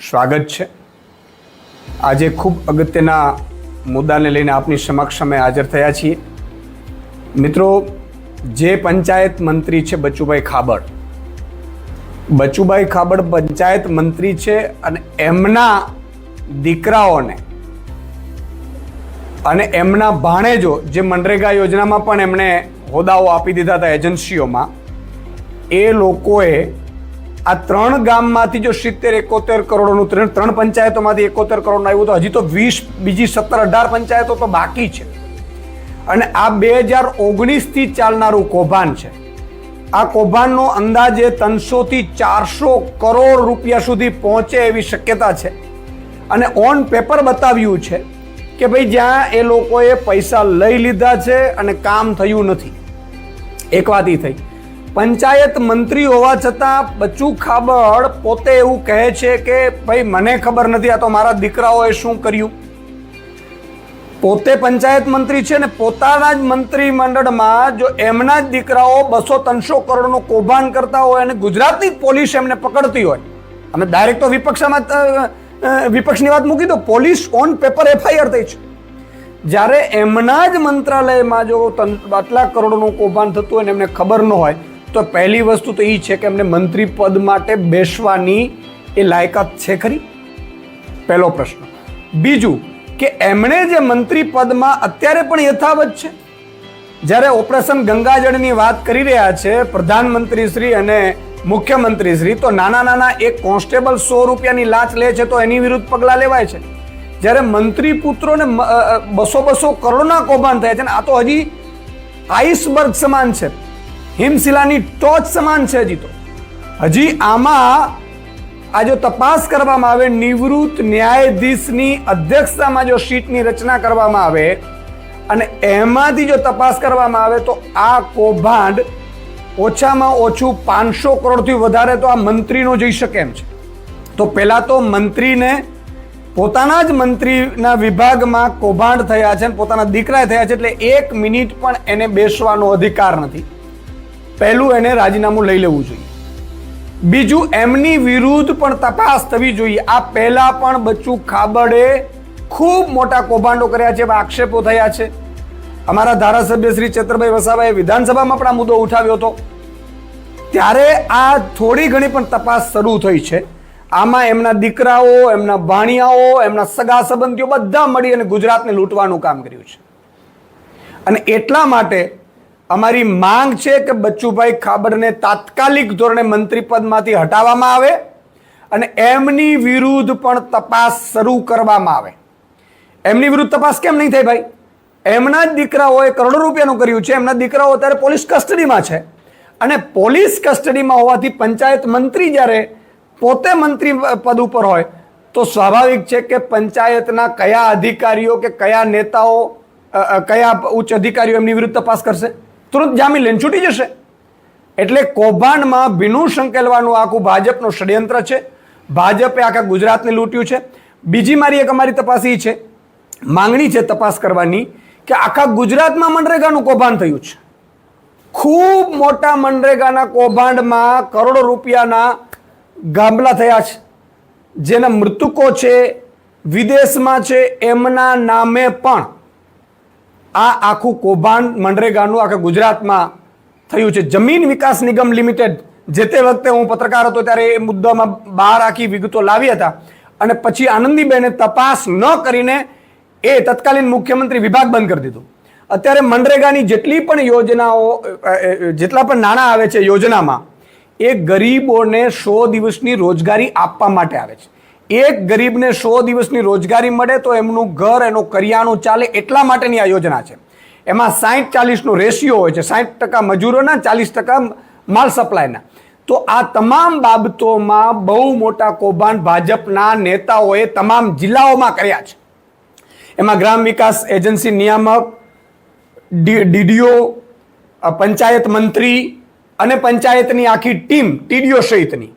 સ્વાગત છે। આજે ખૂબ અગત્યના મુદ્દાને લઈને આપની સમક્ષ અમે હાજર થયા છીએ। મિત્રો, જે પંચાયત મંત્રી છે બચુભાઈ ખાબડ પંચાયત મંત્રી છે અને એમના દીકરાઓને અને એમના ભાણેજો જે મનરેગા યોજનામાં પણ એમણે હોદ્દાઓ આપી દીધા હતા એજન્સીઓમાં, એ લોકોએ આ 3 ગામમાંથી જો 70-71 કરોડનું, 3 પંચાયતોમાંથી 71 કરોડનું આવ્યું, તો હજી તો 20 બીજી 17-18 પંચાયતો તો બાકી છે। અને આ 2019થી ચાલનારું કૌભાંડ છે। આ કૌભાંડનો અંદાજે 300 થી 400 કરોડ રૂપિયા સુધી પહોંચે એવી શક્યતા છે। અને ઓન પેપર બતાવ્યું છે કે ભાઈ જ્યાં એ લોકોએ પૈસા લઈ લીધા છે અને કામ થયું નથી। એક વાત એ થઈ, પંચાયત મંત્રી હોવા છતાં બચુ ખાબડ પોતે એવું કહે છે કે ભાઈ મને ખબર નથી, આ તો મારા દીકરાઓએ શું કર્યું। પોતે પંચાયત મંત્રી છે ને પોતાના જ મંત્રી મંડળમાં જો એમના જ દીકરાઓ 200-300 કરોડનું કૌભાંડ કરતા હોય અને ગુજરાતની પોલીસ એમને પકડતી હોય, અમે ડાયરેક્ટ તો વિપક્ષની વાત મૂકી દો, પોલીસ ઓન પેપર FIR થઈ છે। જ્યારે એમના જ મંત્રાલયમાં જો આટલા કરોડનું કૌભાંડ થતું હોય ને એમને ખબર ન હોય, તો પહેલી વસ્તુ તો એ છે કે એમને મંત્રી પદ માટે બેસવાની એ લાયકાત છે ખરી? પહેલો પ્રશ્ન। બીજું કે એમણે જે મંત્રી પદમાં અત્યારે પણ યથાવત છે, જ્યારે ઓપરેશન ગંગાજળની વાત કરી રહ્યા છે પ્રધાનમંત્રી શ્રી અને મુખ્યમંત્રી શ્રી, તો નાના એક કોન્સ્ટેબલ 100 રૂપિયાની લાંચ લે છે તો એની વિરુદ્ધ પગલાં લેવાય છે। જ્યારે મંત્રી પુત્રોને 200 કરોડના કૌભાંડ થયા છે ને આ તો હજી આઈસબર્ગ સમાન છે, હિમશિલાની ટોચ સમાન છે। હજી આમાં આ જો તપાસ કરવામાં આવે, નિવૃત્ત ન્યાયાધીશની અધ્યક્ષતામાં જો સીટની રચના કરવામાં આવે અને એમાંથી જો તપાસ કરવામાં આવે તો આ કૌભાંડ ઓછામાં ઓછું 500 કરોડથી વધારે તો આ મંત્રીનો જઈ શકે એમ છે। તો પહેલા તો મંત્રીને પોતાના જ મંત્રીના વિભાગમાં કૌભાંડ થયા છે અને પોતાના દીકરાએ થયા છે, એટલે 1 મિનિટ પણ એને બેસવાનો અધિકાર નથી। પહેલું એને રાજીનામું લઈ લેવું જોઈએ। બીજું, એમની વિરુદ્ધ પણ તપાસ થવી જોઈએ। આ પહેલા પણ બચુ ખાબડે ખૂબ મોટા કૌભાંડો કર્યા છે, આક્ષેપો થયા છે। અમારા ધારાસભ્ય શ્રી ચેતરભાઈ વસાવાએ વિધાનસભામાં પણ આ મુદ્દો ઉઠાવ્યો હતો, ત્યારે આ થોડી ઘણી પણ તપાસ શરૂ થઈ છે। આમાં એમના દીકરાઓ, એમના ભાણિયાઓ, એમના સગા સંબંધીઓ બધા મળી અને ગુજરાતને લૂંટવાનું કામ કર્યું છે। અને એટલા માટે અમારી માંગ છે કે બચુભાઈ ખાબડને તાત્કાલિક ધોરણે મંત્રી પદમાંથી હટાવવામાં આવે અને એમની વિરુદ્ધ પણ તપાસ શરૂ કરવામાં આવે। એમની વિરુદ્ધ તપાસ કેમ નહીં થાય ભાઈ? એમના જ દીકરાઓએ કરોડો રૂપિયાનું કર્યું છે, એમના દીકરાઓ અત્યારે પોલીસ કસ્ટડીમાં છે અને પોલીસ કસ્ટડીમાં હોવાથી પંચાયત મંત્રી જ્યારે પોતે મંત્રી પદ ઉપર હોય તો સ્વાભાવિક છે કે પંચાયતના કયા અધિકારીઓ કે કયા નેતાઓ, કયા ઉચ્ચ અધિકારીઓ એમની વિરુદ્ધ તપાસ કરશે? તુરંત જામીન લઈને છૂટી જશે। એટલે કૌભાંડમાં ભીનું સંકેલવાનું આખું ભાજપનું ષડયંત્ર છે। ભાજપે આખા ગુજરાતને લૂંટ્યું છે। બીજી અમારી તપાસ એ છે, માંગણી છે તપાસ કરવાની કે આખા ગુજરાતમાં મનરેગાનું કૌભાંડ થયું છે। ખૂબ મોટા મનરેગાના કૌભાંડમાં કરોડો રૂપિયાના ગામલા થયા છે, જેના મૃતકો છે, વિદેશમાં છે, એમના નામે પણ આ આખું કૌભાંડ મનરેગાનું આખા ગુજરાતમાં થયું છે। જમીન વિકાસ નિગમ લિમિટેડ, જે તે વખતે હું પત્રકાર હતો ત્યારે એ મુદ્દામાં બહાર આખી વિગતો લાવી હતા અને પછી આનંદીબેને તપાસ ન કરીને એ તત્કાલીન મુખ્યમંત્રી વિભાગ બંધ કરી દીધું। અત્યારે મનરેગાની જેટલી પણ યોજનાઓ, જેટલા પણ નાણાં આવે છે યોજનામાં, એ ગરીબોને 100 દિવસની રોજગારી આપવા માટે આવે છે। એક ગરીબને 100 દિવસની રોજગારી મળે તો એમનું ઘર, એનું કરિયાણું ચાલે, એટલા માટેની આ યોજના છે। એમાં 60-40નો રેશિયો હોય છે, 60% મજૂરોના, 40% માલ સપ્લાયના। તો આ તમામ બાબતોમાં બહુ મોટા કૌભાંડ ભાજપના નેતાઓએ તમામ જિલ્લાઓમાં કર્યા છે। એમાં ગ્રામ વિકાસ એજન્સી નિયામક, DDO, પંચાયત મંત્રી અને પંચાયતની આખી ટીમ, TDO સહિતની,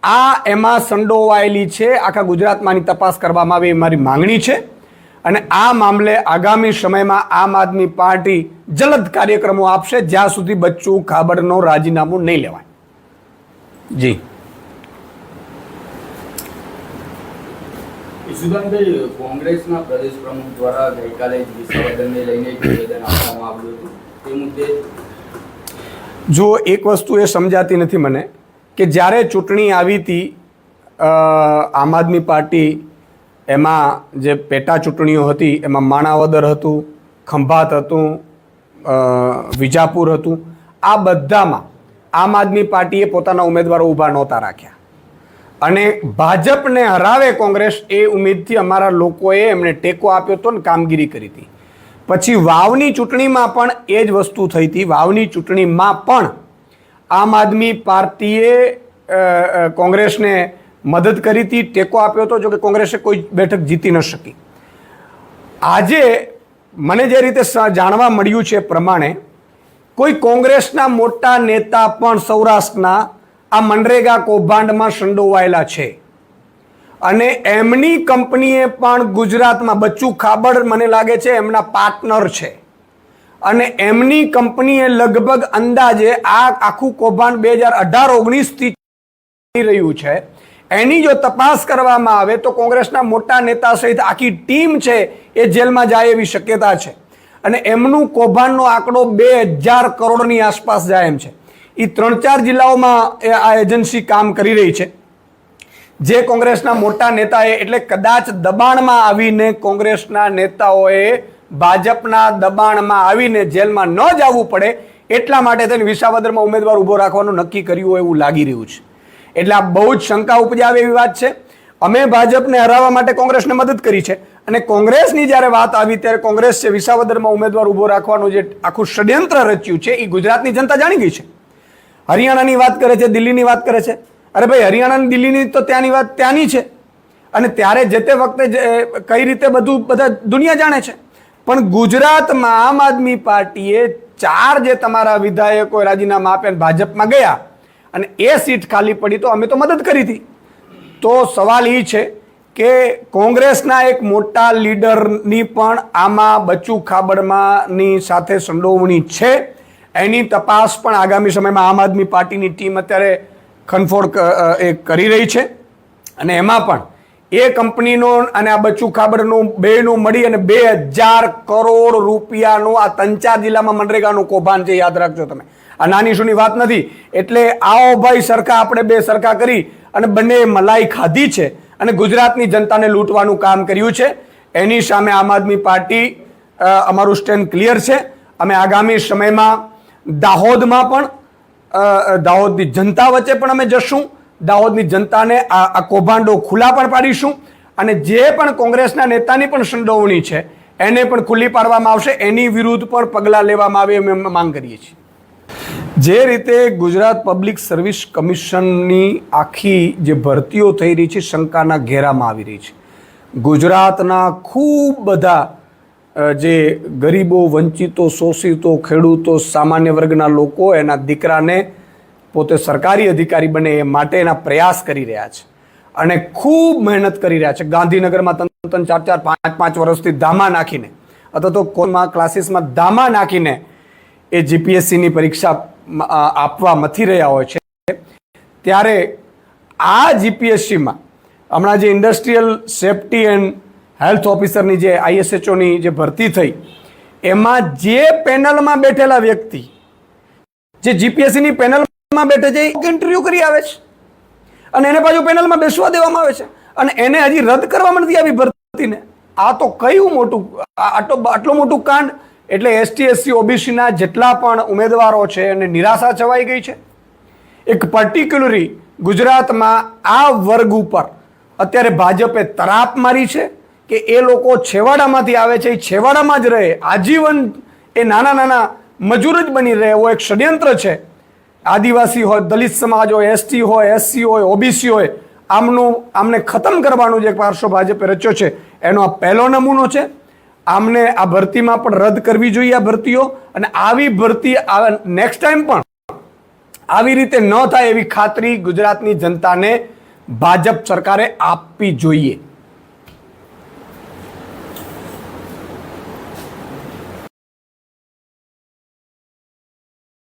આ એમાં સંડોવાયેલી છે। આખા ગુજરાતમાંની તપાસ કરવામાં આવે એ મારી માંગણી છે અને આ મામલે આગામી સમયમાં આમ આદમી પાર્ટી જલદ કાર્યક્રમો આપશે જ્યાં સુધી બચ્ચુ ખાબડનો રાજીનામું નહીં લેવાય। જી ઈશુદાનભાઈ, કોંગ્રેસના પ્રદેશ પ્રમુખ દ્વારા ગઈકાલે જ વિસાવદરને લઈને નિવેદન આપવામાં આવ્યું હતું. તે મુદ્દે જો એક વસ્તુ એ સમજાતી નથી મને કે જ્યારે ચૂંટણી આવી હતી આમ આદમી પાર્ટી એમાં જે પેટા ચૂંટણીઓ હતી એમાં માણાવદર હતું, ખંભાત હતું, વિજાપુર હતું, આ બધામાં આમ આદમી પાર્ટીએ પોતાના ઉમેદવારો ઊભા નહોતા રાખ્યા અને ભાજપને હરાવે કોંગ્રેસ એ ઉમેદથી અમારા લોકોએ એમને ટેકો આપ્યો હતો ને કામગીરી કરી હતી. પછી વાવની ચૂંટણીમાં પણ એ જ વસ્તુ થઈ હતી. વાવની ચૂંટણીમાં પણ આમ આદમી પાર્ટીએ કોંગ્રેસને મદદ કરી હતી, ટેકો આપ્યો હતો, જોકે કોંગ્રેસે કોઈ બેઠક જીતી ન શકી. આજે મને જે રીતે જાણવા મળ્યું છે પ્રમાણે કોઈ કોંગ્રેસના મોટા નેતા પણ સૌરાષ્ટ્રના આ મનરેગા કૌભાંડમાં સંડોવાયેલા છે અને એમની કંપનીએ પણ ગુજરાતમાં બચ્ચુ ખાબડ મને લાગે છે એમના પાર્ટનર છે અને એમની કંપનીએ લગભગ અંદાજે આ આખું કૌભાંડ 2018-19થી ચાલી રહ્યું છે. એની જો તપાસ કરવામાં આવે તો કોંગ્રેસના મોટા નેતા સહિત આખી ટીમ છે એ જેલમાં જાય એવી શક્યતા છે અને એમનું કૌભાંડનો આંકડો 2000 કરોડની આસપાસ જાય એમ છે. એ 3-4 જિલ્લાઓમાં આ એજન્સી કામ કરી રહી છે. જે કોંગ્રેસના મોટા નેતાએ એટલે કદાચ દબાણમાં આવીને કોંગ્રેસના નેતાઓએ ભાજપના દબાણમાં આવીને જેલમાં ન જવું પડે એટલા માટે તેને વિસાવદરમાં ઉમેદવાર ઊભો રાખવાનું નક્કી કર્યું હોય એવું લાગી રહ્યું છે. એટલે આ બહુ જ શંકા ઉપજાવે એવી વાત છે. અમે ભાજપને હરાવવા માટે કોંગ્રેસને મદદ કરી છે અને કોંગ્રેસની જ્યારે વાત આવી ત્યારે કોંગ્રેસ છે વિસાવદરમાં ઉમેદવાર ઊભો રાખવાનું જે આખું ષડયંત્ર રચ્યું છે એ ગુજરાતની જનતા જાણી ગઈ છે. હરિયાણાની વાત કરે છે, દિલ્હીની વાત કરે છે. અરે ભાઈ, હરિયાણા દિલ્હીની તો ત્યાંની વાત ત્યાંની છે અને ત્યારે જે તે વખતે કઈ રીતે બધા દુનિયા જાણે છે. પણ ગુજરાતમાં આમ આદમી પાર્ટીએ 4 જે તમારા વિધાયકો રાજીનામા આપ્યા ભાજપમાં ગયા અને એ સીટ ખાલી પડી તો અમે તો મદદ કરી હતી. તો સવાલ એ છે કે કોંગ્રેસના એક મોટા લીડરની પણ આમાં બચ્ચુ ખાબડમાંની સાથે સંડોવણી છે. એની તપાસ પણ આગામી સમયમાં આમ આદમી પાર્ટીની ટીમ અત્યારે ખનફોડ કરી રહી છે અને એમાં પણ એ કંપનીનો અને આ બચ્ચુ ખાબડનું બેનું મળી અને 2000 કરોડ રૂપિયાનું આ 3-4 જિલ્લામાં મનરેગાનું કૌભાંડ છે. યાદ રાખજો તમે, આ નાની શુની વાત નથી. એટલે આવો ભાઈ સરખા આપણે બે સરખા કરી અને બંને મલાઈ ખાધી છે અને ગુજરાતની જનતાને લૂંટવાનું કામ કર્યું છે. એની સામે આમ આદમી પાર્ટી અમારું સ્ટેન્ડ ક્લિયર છે. અમે આગામી સમયમાં દાહોદમાં પણ દાહોદની જનતા વચ્ચે પણ અમે જશું. દાહોદની જનતાને આ કૌભાંડો ખુલ્લા પણ પાડીશું અને જે પણ કોંગ્રેસના નેતાની પણ સંડોવણી છે એને પણ ખુલ્લી પાડવામાં આવશે. એની વિરુદ્ધ પણ પગલાં લેવામાં આવે એમ માંગ કરીએ છીએ. જે રીતે ગુજરાત પબ્લિક સર્વિસ કમિશનની આખી જે ભરતીઓ થઈ રહી છે શંકાના ઘેરામાં આવી રહી છે. ગુજરાતના ખૂબ બધા જે ગરીબો, વંચિતો, શોષિતો, ખેડૂતો, સામાન્ય વર્ગના લોકો એના દીકરાને પોતે સરકારી અધિકારી બને એ માટેના પ્રયાસ કરી રહ્યા છે અને ખૂબ મહેનત કરી રહ્યા છે. ગાંધીનગરમાં 3-3, 4-4, 5-5 વર્ષથી ધામા નાખીને અથવા તો કોમાં ક્લાસીસમાં ધામા નાખીને એ જીપીએસસીની પરીક્ષા આપવા મથી રહ્યા હોય છે. ત્યારે આ જીપીએસસીમાં હમણાં જે ઇન્ડસ્ટ્રીયલ સેફ્ટી એન્ડ હેલ્થ ઓફિસરની જે ISHOની જે ભરતી થઈ એમાં જે પેનલમાં બેઠેલા વ્યક્તિ જે જીપીએસસીની પેનલમાં બેઠે છે એ ઇન્ટરવ્યૂ કરી આવે છે અને એને પાછું પેનલમાં બેસવા દેવામાં આવે છે અને એને હજી રદ કરવામાં નથી આવી ભરતીને. આ તો કયું મોટું આટલું મોટું કાંડ. એટલે ST SC OBCના જેટલા પણ ઉમેદવારો છે એને નિરાશા છવાઈ ગઈ છે. એક પર્ટિક્યુલરી ગુજરાતમાં આ વર્ગ ઉપર અત્યારે ભાજપે તરાપ મારી છે કે એ લોકો છેવાડામાંથી આવે છે, એ છેવાડામાં જ રહે, આજીવન એ નાના નાના મજૂર જ બની રહે એવો એક ષડયંત્ર છે. આદિવાસી હોય, દલિત સમાજ હોય, ST હોય, SC હોય, OBC હોય, આમને ખતમ કરવાનું જે પારસો ભાજપે રચ્યો છે એનો આ પહેલો નમૂનો છે. આમને આ ભરતીમાં પણ રદ કરવી જોઈએ આ ભરતીઓ અને આવી ભરતી નેક્સ્ટ ટાઈમ પણ આવી રીતે ન થાય એવી ખાતરી ગુજરાતની જનતાને ભાજપ સરકારે આપવી જોઈએ.